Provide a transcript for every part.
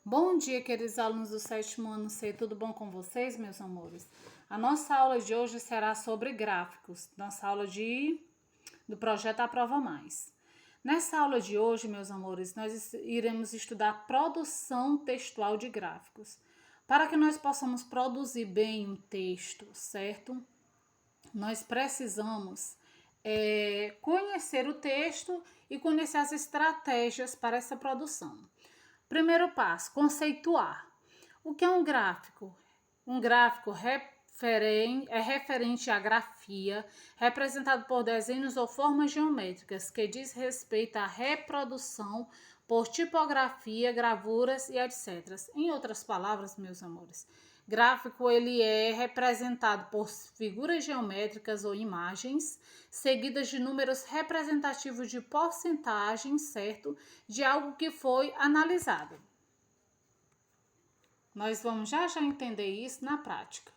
Bom dia, queridos alunos do sétimo ano C, tudo bom com vocês, meus amores? A nossa aula de hoje será sobre gráficos, nossa aula do projeto Aprova Mais. Nessa aula de hoje, meus amores, nós iremos estudar produção textual de gráficos. Para que nós possamos produzir bem um texto, certo? Nós precisamos conhecer o texto e conhecer as estratégias para essa produção. Primeiro passo, conceituar. O que é um gráfico? Um gráfico é referente à grafia, representado por desenhos ou formas geométricas, que diz respeito à reprodução por tipografia, gravuras e etc. Em outras palavras, meus amores, gráfico ele é representado por figuras geométricas ou imagens, seguidas de números representativos de porcentagem, certo? De algo que foi analisado. Nós vamos já entender isso na prática.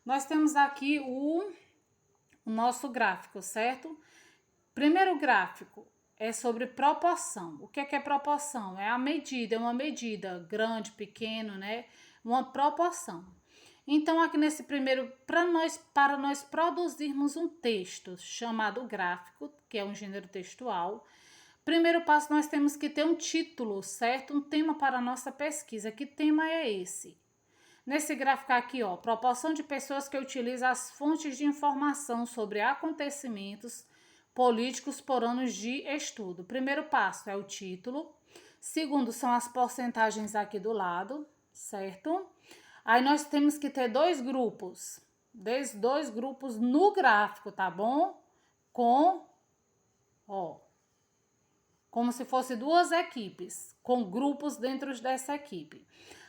Nós temos aqui o nosso gráfico, certo? Primeiro gráfico é sobre proporção. O que é proporção? É a medida, é uma medida grande, pequeno, né? Uma proporção. Então, aqui nesse primeiro, para nós produzirmos um texto chamado gráfico, que é um gênero textual, primeiro passo nós temos que ter um título, certo? Um tema para a nossa pesquisa. Que tema é esse? Nesse gráfico aqui, ó, proporção de pessoas que utilizam as fontes de informação sobre acontecimentos políticos por anos de estudo. Primeiro passo é o título. Segundo, são as porcentagens aqui do lado, certo? Aí nós temos que ter dois grupos no gráfico, tá bom? Como se fosse duas equipes, com grupos dentro dessa equipe.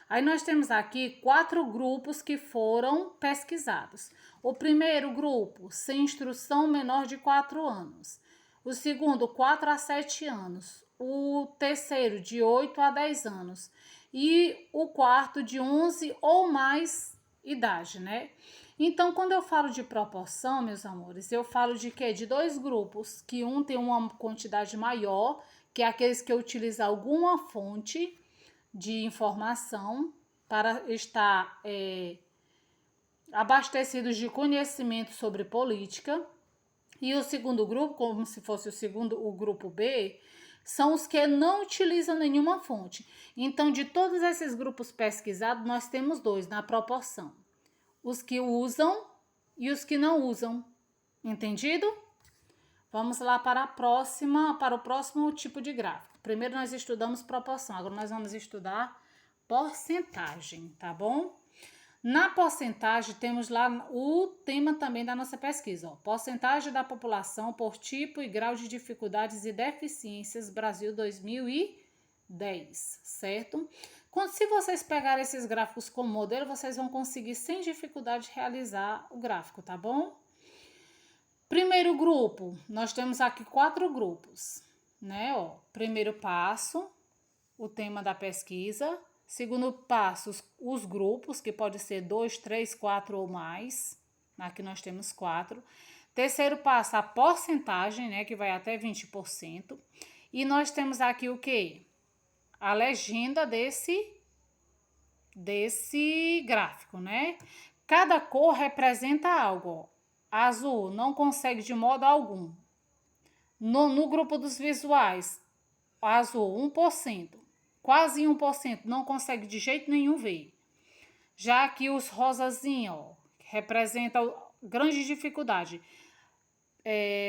Aí nós temos aqui 4 grupos que foram pesquisados. O primeiro grupo, sem instrução menor de 4 anos. O segundo, 4 a 7 anos. O terceiro, de 8 a 10 anos. E o quarto, de 11 ou mais idade, né? Então, quando eu falo de proporção, meus amores, eu falo de quê? De 2 grupos, que um tem uma quantidade maior, que é aqueles que utilizam alguma fonte de informação para estar abastecidos de conhecimento sobre política. E o segundo grupo, como se fosse o grupo B, são os que não utilizam nenhuma fonte. Então, de todos esses grupos pesquisados, nós temos 2 na proporção. Os que usam e os que não usam. Entendido? Vamos lá para o próximo tipo de gráfico. Primeiro nós estudamos proporção, agora nós vamos estudar porcentagem, tá bom? Na porcentagem temos lá o tema também da nossa pesquisa, ó, porcentagem da população por tipo e grau de dificuldades e deficiências Brasil 2010, certo? Se vocês pegarem esses gráficos como modelo, vocês vão conseguir sem dificuldade realizar o gráfico, tá bom? Primeiro grupo, nós temos aqui 4 grupos, né? Ó, primeiro passo, o tema da pesquisa. Segundo passo, os grupos, que pode ser 2, 3, 4 ou mais. Aqui nós temos 4. Terceiro passo, a porcentagem, né? Que vai até 20%. E nós temos aqui o quê? A legenda desse gráfico, né? Cada cor representa algo, ó. Azul, não consegue de modo algum. No grupo dos visuais, azul, 1%. Quase 1%, não consegue de jeito nenhum ver. Já aqui os rosazinhos, ó, representam grande dificuldade.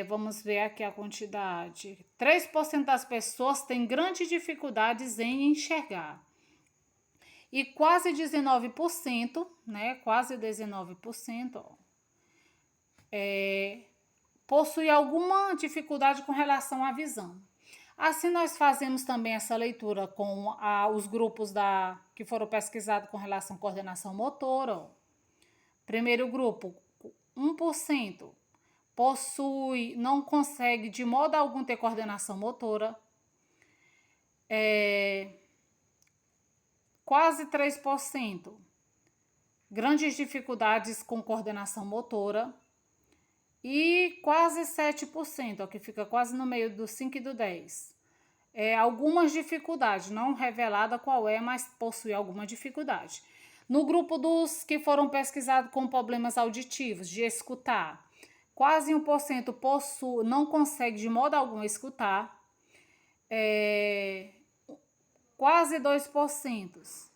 Vamos ver aqui a quantidade. 3% das pessoas têm grandes dificuldades em enxergar. E quase 19%, né? Quase 19%, ó, possui alguma dificuldade com relação à visão. Assim, nós fazemos também essa leitura com os grupos que foram pesquisados com relação à coordenação motora. Primeiro grupo, 1%, não consegue de modo algum ter coordenação motora. Quase 3%, grandes dificuldades com coordenação motora. E quase 7%, ó, que fica quase no meio do 5 e do 10. algumas dificuldades, não revelada qual é, mas possui alguma dificuldade. No grupo dos que foram pesquisados com problemas auditivos, de escutar, quase 1% não consegue de modo algum escutar, quase 2%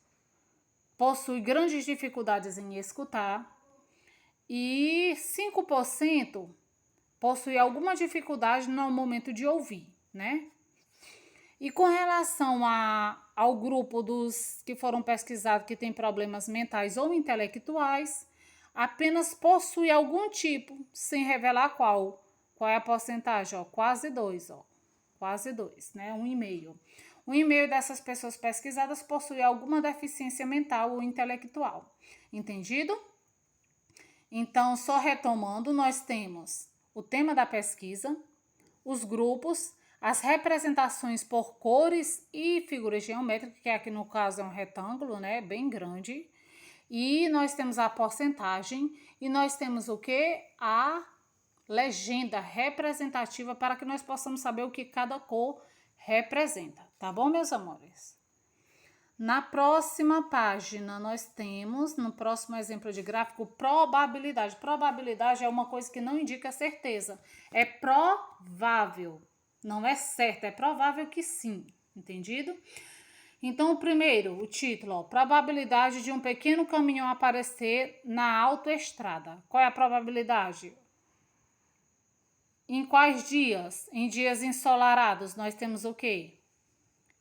possui grandes dificuldades em escutar e 5% possui alguma dificuldade no momento de ouvir, né? E com relação ao grupo dos que foram pesquisados que tem problemas mentais ou intelectuais, apenas possui algum tipo, sem revelar qual. Qual é a porcentagem? Ó, quase 2, ó. Quase 2, né? 1,5. 1,5 dessas pessoas pesquisadas possui alguma deficiência mental ou intelectual. Entendido? Então, só retomando, nós temos o tema da pesquisa, os grupos, as representações por cores e figuras geométricas, que aqui no caso é um retângulo, né, bem grande. E nós temos a porcentagem e nós temos o que? A legenda representativa para que nós possamos saber o que cada cor representa. Tá bom, meus amores? Na próxima página, nós temos, no próximo exemplo de gráfico, probabilidade. Probabilidade é uma coisa que não indica certeza. É provável. Não é certo, é provável que sim. Entendido? Então, o primeiro, o título, ó, probabilidade de um pequeno caminhão aparecer na autoestrada. Qual é a probabilidade? Em quais dias? Em dias ensolarados, nós temos o quê?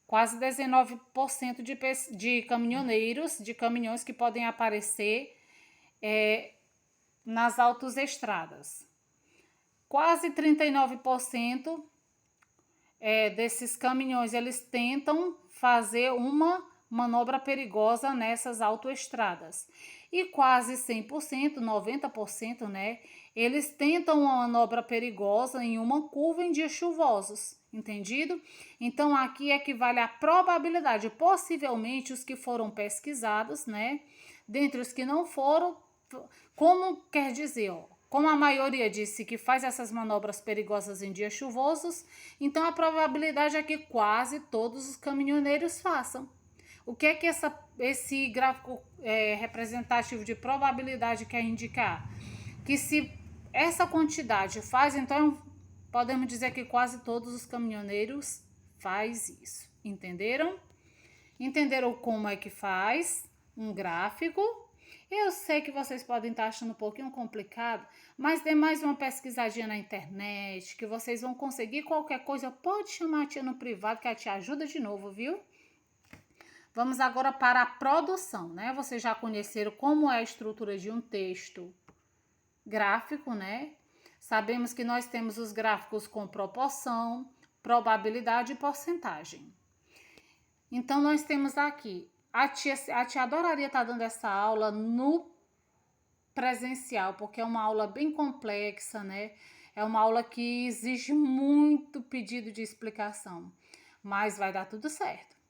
Quase 19% de caminhoneiros, de caminhões que podem aparecer nas autoestradas. Quase 39% desses caminhões, eles tentam fazer uma manobra perigosa nessas autoestradas. E quase 100%, 90%, né? Eles tentam uma manobra perigosa em uma curva em dias chuvosos, entendido? Então, aqui equivale a probabilidade. Possivelmente, os que foram pesquisados, né? Dentre os que não foram, como quer dizer, ó, como a maioria disse que faz essas manobras perigosas em dias chuvosos, então a probabilidade é que quase todos os caminhoneiros façam. O que é que esse gráfico representativo de probabilidade quer indicar? Que se essa quantidade faz, então podemos dizer que quase todos os caminhoneiros faz isso. Entenderam? Entenderam como é que faz um gráfico? Eu sei que vocês podem estar achando um pouquinho complicado, mas dê mais uma pesquisadinha na internet, que vocês vão conseguir qualquer coisa. Pode chamar a tia no privado, que a tia ajuda de novo, viu? Vamos agora para a produção, né? Vocês já conheceram como é a estrutura de um texto gráfico, né? Sabemos que nós temos os gráficos com proporção, probabilidade e porcentagem. Então, nós temos aqui, a tia adoraria estar dando essa aula no presencial, porque é uma aula bem complexa, né? É uma aula que exige muito pedido de explicação, mas vai dar tudo certo.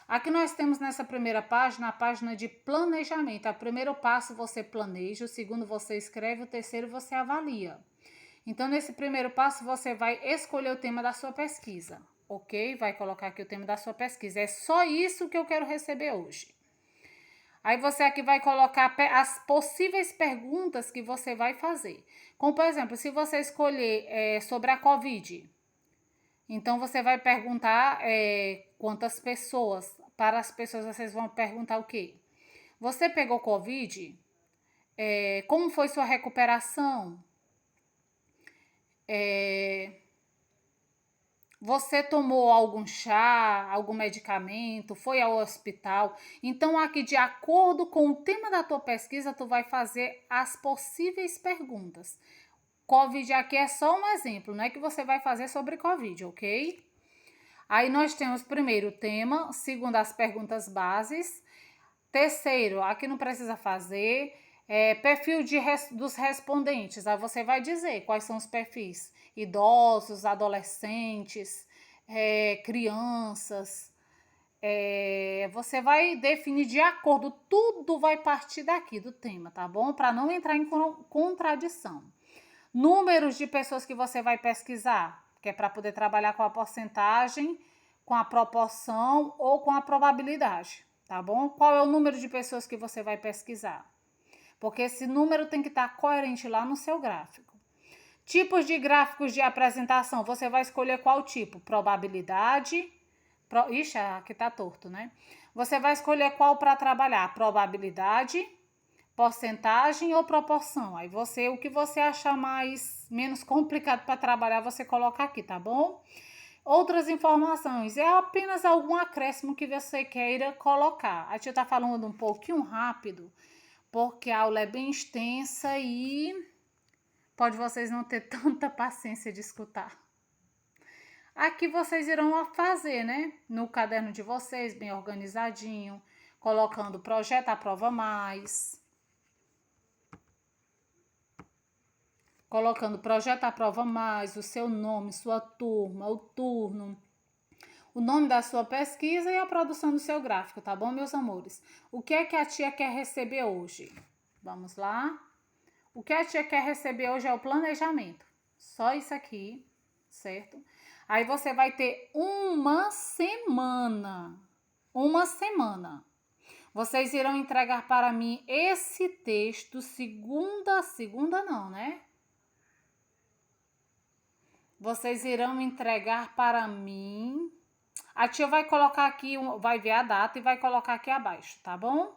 Aqui nós temos nessa primeira página, a página de planejamento. O primeiro passo você planeja, o segundo você escreve, o terceiro você avalia. Então, nesse primeiro passo, você vai escolher o tema da sua pesquisa, ok? Vai colocar aqui o tema da sua pesquisa. É só isso que eu quero receber hoje. Aí você aqui vai colocar as possíveis perguntas que você vai fazer. Como, por exemplo, se você escolher sobre a Covid, então você vai perguntar quantas pessoas. Para as pessoas, vocês vão perguntar o quê? Você pegou Covid? Como foi sua recuperação? Você tomou algum chá, algum medicamento, foi ao hospital? Então, aqui, de acordo com o tema da tua pesquisa, tu vai fazer as possíveis perguntas. Covid aqui é só um exemplo, não é que você vai fazer sobre Covid, ok? Aí nós temos primeiro o tema, segundo as perguntas bases. Terceiro, aqui não precisa fazer. Perfil dos respondentes, aí você vai dizer quais são os perfis: idosos, adolescentes, crianças. Você vai definir de acordo, tudo vai partir daqui do tema, tá bom? Para não entrar em contradição. Números de pessoas que você vai pesquisar, que é para poder trabalhar com a porcentagem, com a proporção ou com a probabilidade, tá bom? Qual é o número de pessoas que você vai pesquisar? Porque esse número tem que estar coerente lá no seu gráfico. Tipos de gráficos de apresentação, você vai escolher qual tipo? Probabilidade. Ixi, aqui tá torto, né? Você vai escolher qual para trabalhar? Probabilidade, porcentagem ou proporção. Aí você, o que você achar menos complicado para trabalhar, você coloca aqui, tá bom? Outras informações, é apenas algum acréscimo que você queira colocar. A tia tá falando um pouquinho rápido, porque a aula é bem extensa e pode vocês não ter tanta paciência de escutar. Aqui vocês irão fazer, né? No caderno de vocês, bem organizadinho, colocando projeto à prova mais. Colocando projeto à prova mais, o seu nome, sua turma, o turno, o nome da sua pesquisa e a produção do seu gráfico, tá bom, meus amores? O que é que a tia quer receber hoje? Vamos lá. O que a tia quer receber hoje é o planejamento. Só isso aqui, certo? Aí você vai ter uma semana. Uma semana. Vocês irão entregar para mim esse texto segunda não, né? Vocês irão entregar para mim. A tia vai colocar aqui, vai ver a data e vai colocar aqui abaixo, tá bom?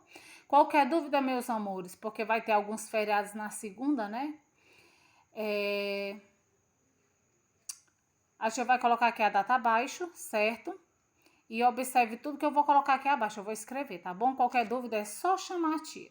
Qualquer dúvida, meus amores, porque vai ter alguns feriados na segunda, né? A tia vai colocar aqui a data abaixo, certo? E observe tudo que eu vou colocar aqui abaixo, eu vou escrever, tá bom? Qualquer dúvida é só chamar a tia.